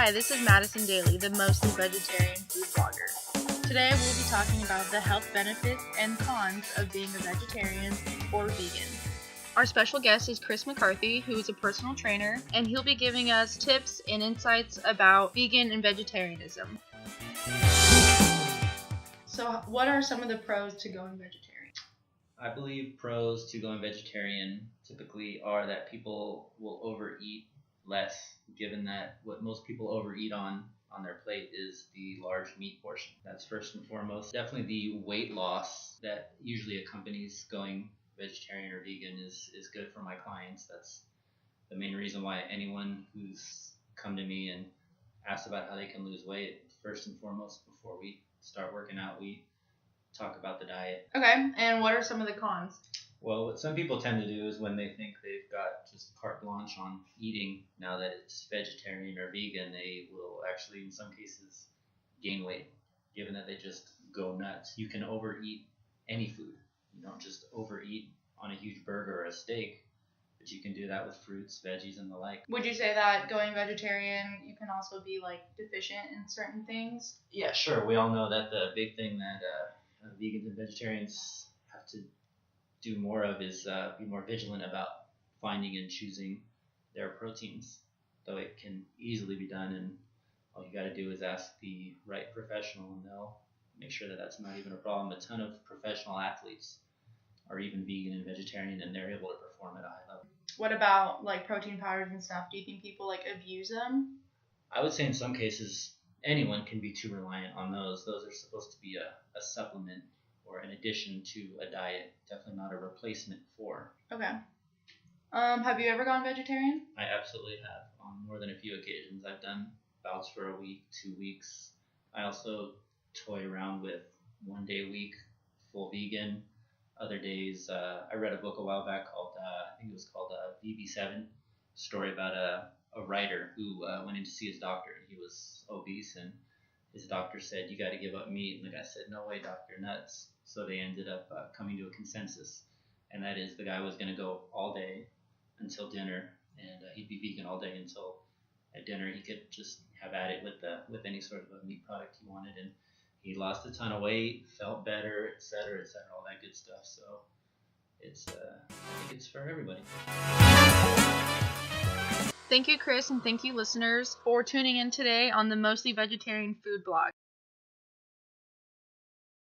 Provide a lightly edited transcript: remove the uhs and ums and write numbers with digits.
Hi, this is Madison Daily, the mostly vegetarian food blogger. Today we'll be talking about the health benefits and cons of being a vegetarian or vegan. Our special guest is Chris McCarthy, who is a personal trainer, and he'll be giving us tips and insights about vegan and vegetarianism. So, what are some of the pros to going vegetarian? I believe pros to going vegetarian typically are that people will overeat less, given that what most people overeat on their plate is the large meat portion. That's first and foremost. Definitely the weight loss that usually accompanies going vegetarian or vegan is good for my clients. That's the main reason why anyone who's come to me and asked about how they can lose weight, first and foremost, before we start working out, we talk about the diet. Okay, and what are some of the cons? Well, what some people tend to do is when they think they've got just carte blanche on eating, now that it's vegetarian or vegan, they will actually, in some cases, gain weight, given that they just go nuts. You can overeat any food. You don't just overeat on a huge burger or a steak, but you can do that with fruits, veggies, and the like. Would you say that going vegetarian, you can also be deficient in certain things? Yeah, sure. We all know that the big thing that vegans and vegetarians have to do more of is be more vigilant about finding and choosing their proteins, though it can easily be done, and all you got to do is ask the right professional and they'll make sure that that's not even a problem. A ton of professional athletes are even vegan and vegetarian, and they're able to perform at a high level. What about protein powders and stuff? Do you think people abuse them? I would say in some cases anyone can be too reliant on those. Those are supposed to be a supplement or an addition to a diet, definitely not a replacement for. Okay. Have you ever gone vegetarian? I absolutely have. On more than a few occasions. I've done bouts for a week, 2 weeks. I also toy around with 1 day a week, full vegan. Other days, I read a book a while back called, I think it was called VB7, story about a writer who went in to see his doctor. He was obese, and his doctor said, "You got to give up meat." And the guy said, "No way, doc, you're nuts." So they ended up coming to a consensus, and that is the guy was going to go all day until dinner, and he'd be vegan all day until at dinner he could just have at it with any sort of a meat product he wanted. And he lost a ton of weight, felt better, etc., all that good stuff. So it's I think it's for everybody. Thank you, Chris, and thank you, listeners, for tuning in today on the Mostly Vegetarian Food Blog.